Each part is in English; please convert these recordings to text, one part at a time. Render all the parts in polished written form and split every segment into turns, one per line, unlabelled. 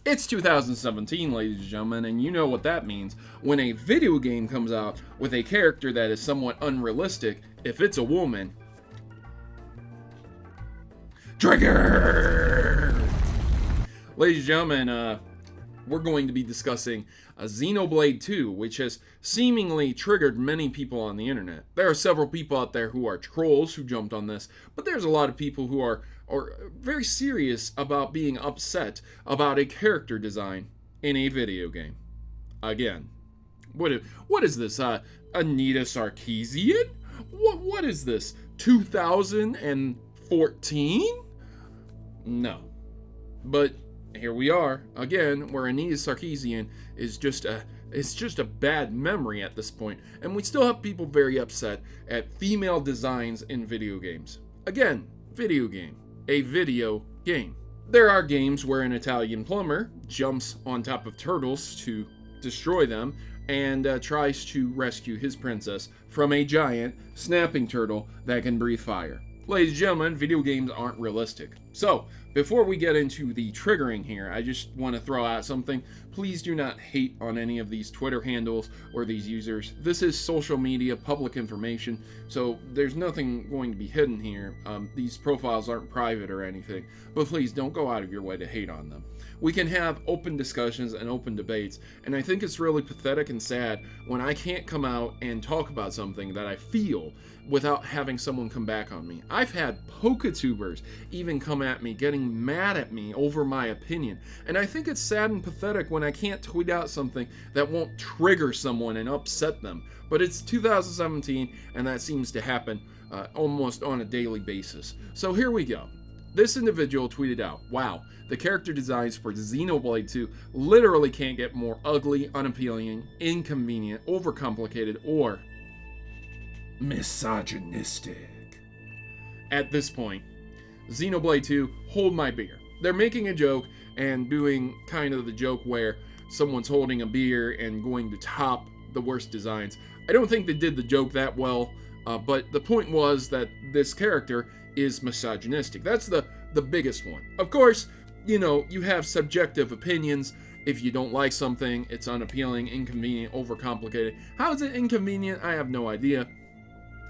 It's 2017, ladies and gentlemen, and you know what that means. When a video game comes out with a character that is somewhat unrealistic, if it's a woman, trigger! Ladies and gentlemen, we're going to be discussing Xenoblade 2, which has seemingly triggered many people on the internet. There are several people out there who are trolls who jumped on this, but there's a lot of people who are very serious about being upset about a character design in a video game. Again, what is this? Anita Sarkeesian? What is this? 2014? No. But here we are again, where Anita Sarkeesian is just a bad memory at this point, and we still have people very upset at female designs in video games. Again, video game, a video game. There are games where an Italian plumber jumps on top of turtles to destroy them and tries to rescue his princess from a giant snapping turtle that can breathe fire. Ladies and gentlemen, video games aren't realistic. So, before we get into the triggering here, I just want to throw out something. Please do not hate on any of these Twitter handles or these users. This is social media, public information, so there's nothing going to be hidden here. These profiles aren't private or anything, but please don't go out of your way to hate on them. We can have open discussions and open debates, and I think it's really pathetic and sad when I can't come out and talk about something that I feel without having someone come back on me. I've had PokeTubers even come at me, getting mad at me over my opinion, and I think it's sad and pathetic when I can't tweet out something that won't trigger someone and upset them. But it's 2017, and that seems to happen almost on a daily basis. So here we go. This individual tweeted out, "Wow, the character designs for Xenoblade 2 literally can't get more ugly, unappealing, inconvenient, overcomplicated, or misogynistic." At this point, Xenoblade 2, hold my beer. They're making a joke and doing kind of the joke where someone's holding a beer and going to top the worst designs. I don't think they did the joke that well, but the point was that this character is misogynistic. That's the biggest one. Of course, you know, you have subjective opinions. If you don't like something, it's unappealing, inconvenient, overcomplicated. How is it inconvenient? I have no idea.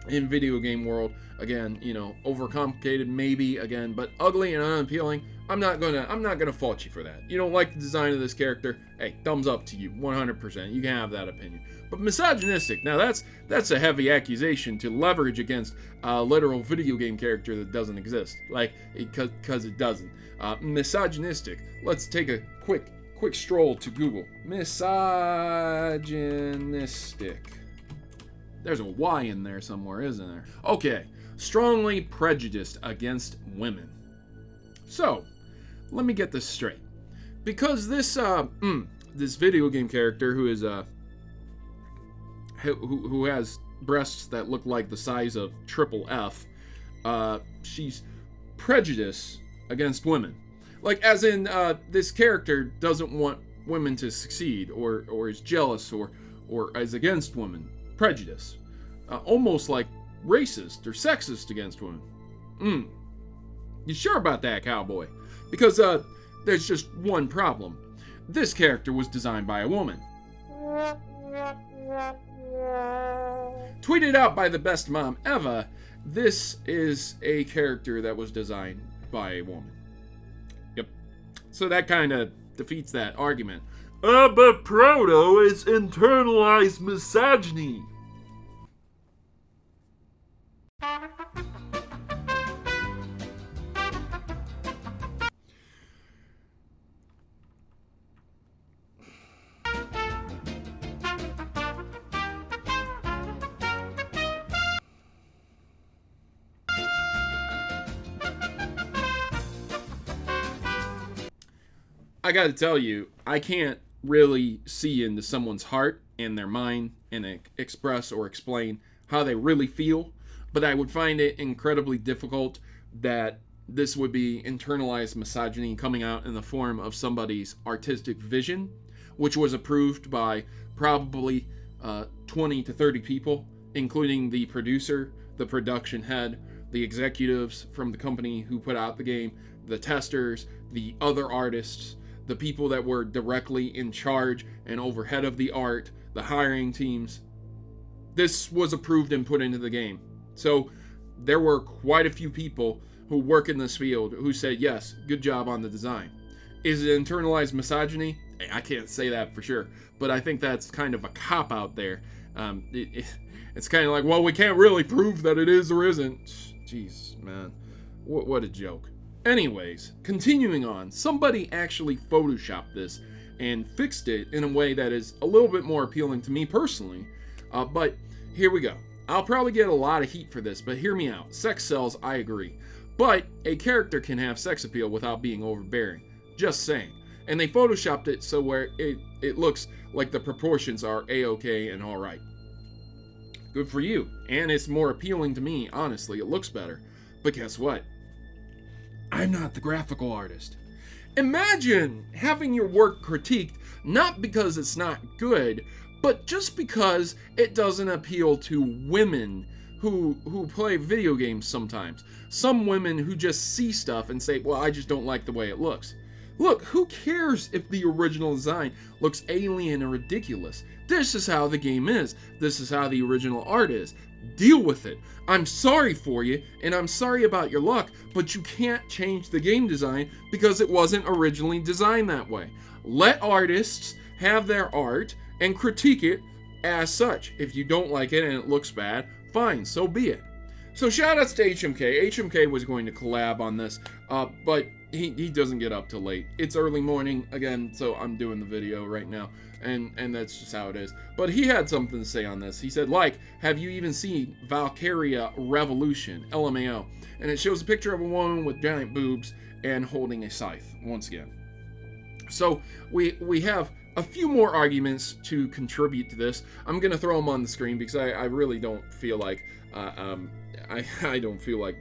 In video game world, again, you know, overcomplicated maybe, again, but ugly and unappealing, I'm not gonna fault you for that. You don't like the design of this character, hey, thumbs up to you, 100%. You can have that opinion. But misogynistic, now that's a heavy accusation to leverage against a literal video game character that doesn't exist, like, because it doesn't. Misogynistic. Let's take a quick stroll to Google. Misogynistic. There's a Y in there somewhere, isn't there? Okay, strongly prejudiced against women. So, let me get this straight. Because this this video game character who is who has breasts that look like the size of triple F, she's prejudiced against women. Like, as in, this character doesn't want women to succeed, or is jealous, or is against women. Prejudice. Almost like racist or sexist against women. You sure about that, cowboy? Because there's just one problem. This character was designed by a woman. Tweeted out by the best mom ever, this is a character that was designed by a woman. Yep. So that kind of defeats that argument. But Proto is internalized misogyny. I gotta tell you, I can't really see into someone's heart and their mind and express or explain how they really feel, but I would find it incredibly difficult that this would be internalized misogyny coming out in the form of somebody's artistic vision, which was approved by probably 20 to 30 people, including the producer, the production head, the executives from the company who put out the game, the testers, the other artists, the people that were directly in charge and overhead of the art, the hiring teams. This was approved and put into the game. So there were quite a few people who work in this field who said, yes, good job on the design. Is it internalized misogyny? I can't say that for sure, but I think that's kind of a cop-out there. It's kind of like, well, we can't really prove that it is or isn't. Jeez, man. What a joke. Anyways, continuing on, somebody actually photoshopped this and fixed it in a way that is a little bit more appealing to me personally. But here we go. I'll probably get a lot of heat for this, but hear me out. Sex sells, I agree. But a character can have sex appeal without being overbearing. Just saying. And they photoshopped it so where it looks like the proportions are A-okay and alright. Good for you. And it's more appealing to me, honestly. It looks better. But guess what? I'm not the graphical artist. Imagine having your work critiqued not because it's not good, but just because it doesn't appeal to women who play video games sometimes. Some women who just see stuff and say, well, I just don't like the way it looks. Look, who cares if the original design looks alien or ridiculous? This is how the game is. This is how the original art is. Deal with it. I'm sorry for you, and I'm sorry about your luck, but you can't change the game design because it wasn't originally designed that way. Let artists have their art and critique it as such. If you don't like it and it looks bad, fine, so be it. So shoutouts to HMK. HMK was going to collab on this, but he doesn't get up till late. It's early morning again, so I'm doing the video right now, and that's just how it is. But he had something to say on this. He said, have you even seen Valkyria Revolution, LMAO? And it shows a picture of a woman with giant boobs and holding a scythe, once again. So we have a few more arguments to contribute to this. I'm going to throw them on the screen because I really don't feel like, I don't feel like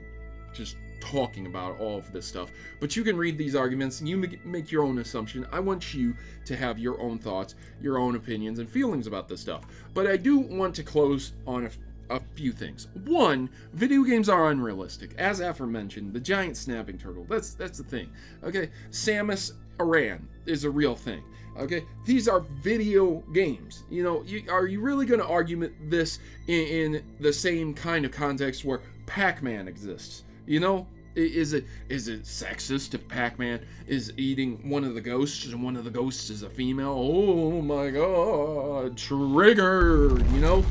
just talking about all of this stuff. But you can read these arguments and you make your own assumption. I want you to have your own thoughts, your own opinions and feelings about this stuff. But I do want to close on a few things. One, video games are unrealistic. As aforementioned, the giant snapping turtle, that's the thing. Okay, Samus Aran is a real thing. Okay, these are video games. You know, are you really going to argue this in the same kind of context where Pac-Man exists? You know, is it sexist if Pac-Man is eating one of the ghosts and one of the ghosts is a female? Oh my god, triggered, you know?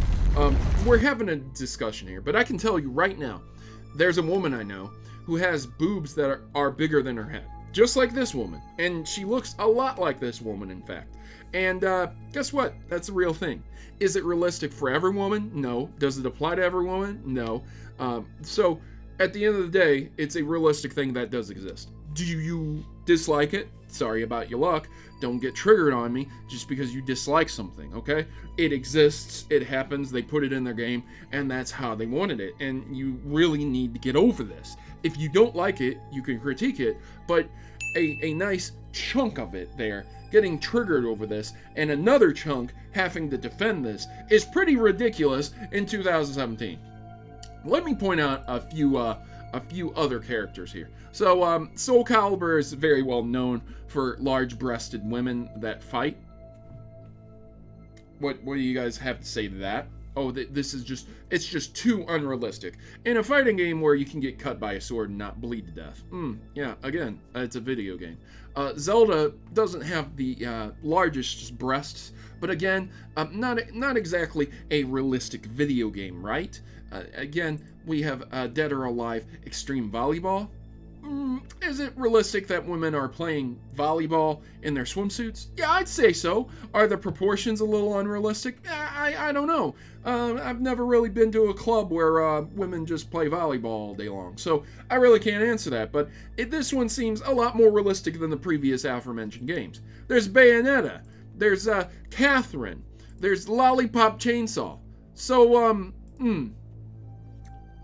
We're having a discussion here, but I can tell you right now, there's a woman I know who has boobs that are bigger than her head. Just like this woman. And she looks a lot like this woman, in fact. And guess what? That's a real thing. Is it realistic for every woman? No. Does it apply to every woman? No. So, at the end of the day, it's a realistic thing that does exist. Do you dislike it? Sorry about your luck. Don't get triggered on me just because you dislike something, okay? It exists, it happens, they put it in their game, and that's how they wanted it. And you really need to get over this. If you don't like it, you can critique it, but a nice chunk of it there getting triggered over this and another chunk having to defend this is pretty ridiculous in 2017. Let me point out a few other characters here. So Soul Calibur is very well known for large-breasted women that fight. What do you guys have to say to that? Oh, this is it's just too unrealistic. In a fighting game where you can get cut by a sword and not bleed to death. Yeah, again, it's a video game. Zelda doesn't have the largest breasts, but again, not exactly a realistic video game, right? Again, we have Dead or Alive Extreme Volleyball. Is it realistic that women are playing volleyball in their swimsuits? Yeah, I'd say so. Are the proportions a little unrealistic? I don't know. I've never really been to a club where women just play volleyball all day long, so I really can't answer that, but this one seems a lot more realistic than the previous aforementioned games. There's Bayonetta, there's Catherine, there's Lollipop Chainsaw. So,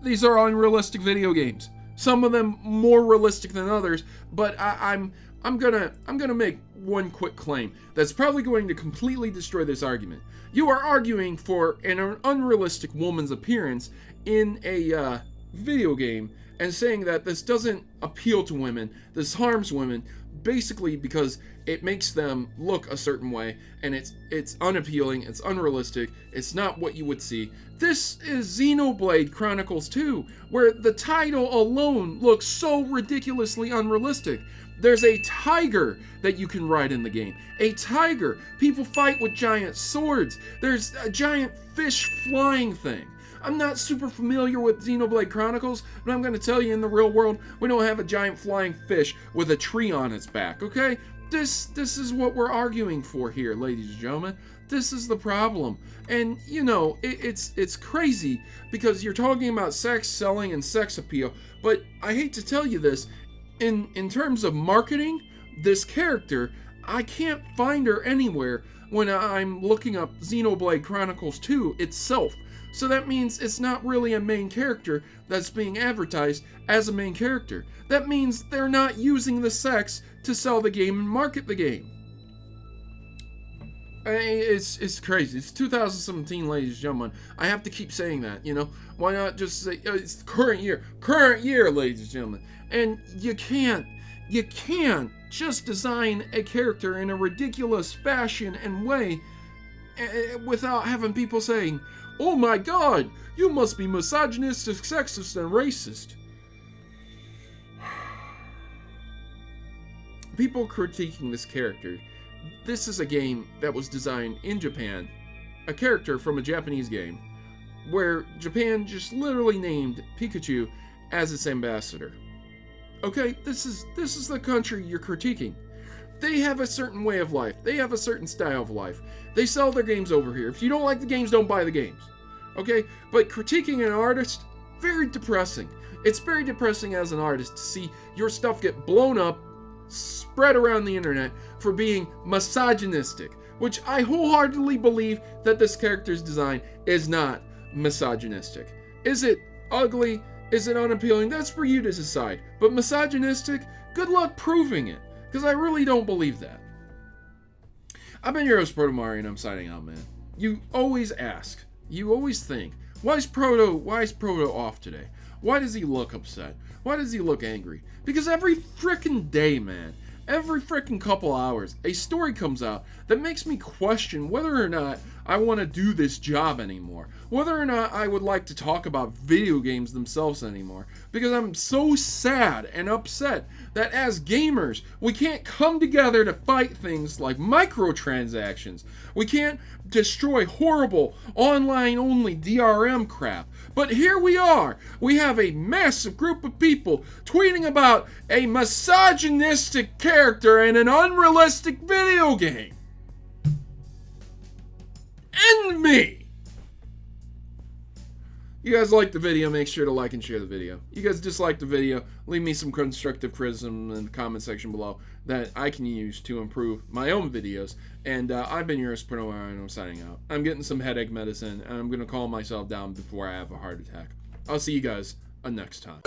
these are unrealistic video games. Some of them more realistic than others, but I'm gonna make one quick claim that's probably going to completely destroy this argument. You are arguing for an unrealistic woman's appearance in a video game and saying that this doesn't appeal to women, this harms women, basically because it makes them look a certain way, and it's unappealing, it's unrealistic, it's not what you would see. This is Xenoblade Chronicles 2, where the title alone looks so ridiculously unrealistic. There's a tiger that you can ride in the game. A tiger. People fight with giant swords. There's a giant fish flying thing. I'm not super familiar with Xenoblade Chronicles, but I'm going to tell you, in the real world, we don't have a giant flying fish with a tree on its back, okay? This is what we're arguing for here, ladies and gentlemen. This is the problem. And, you know, it's crazy because you're talking about sex selling and sex appeal, but I hate to tell you this, in terms of marketing, this character, I can't find her anywhere when I'm looking up Xenoblade Chronicles 2 itself. So that means it's not really a main character that's being advertised as a main character. That means they're not using the sex to sell the game and market the game. It's crazy. It's 2017, ladies and gentlemen. I have to keep saying that, you know? Why not just say, it's current year, ladies and gentlemen. And you can't just design a character in a ridiculous fashion and way without having people saying, "Oh my god, you must be misogynistic, sexist, and racist." People critiquing this character. This is a game that was designed in Japan, a character from a Japanese game, where Japan just literally named Pikachu as its ambassador. Okay, this is the country you're critiquing. They have a certain way of life. They have a certain style of life. They sell their games over here. If you don't like the games, don't buy the games. Okay? But critiquing an artist, very depressing. It's very depressing as an artist to see your stuff get blown up, spread around the internet for being misogynistic, which I wholeheartedly believe that this character's design is not misogynistic. Is it ugly? Is it unappealing? That's for you to decide. But misogynistic? Good luck proving it, because I really don't believe that. I've been your host, Protomario, and I'm signing out, man. You always ask, you always think, why is Proto off today? Why does he look upset? Why does he look angry? Because every frickin' day, man, every frickin' couple hours, a story comes out that makes me question whether or not I want to do this job anymore. Whether or not I would like to talk about video games themselves anymore. Because I'm so sad and upset that as gamers, we can't come together to fight things like microtransactions. We can't destroy horrible online-only DRM crap. But here we are. We have a massive group of people tweeting about a misogynistic character in an unrealistic video game. And me. You guys like the video, make sure to like and share the video. You guys dislike the video, leave me some constructive criticism in the comment section below that I can use to improve my own videos. And I've been your host, Protomario, and I'm signing out. I'm getting some headache medicine, and I'm going to calm myself down before I have a heart attack. I'll see you guys next time.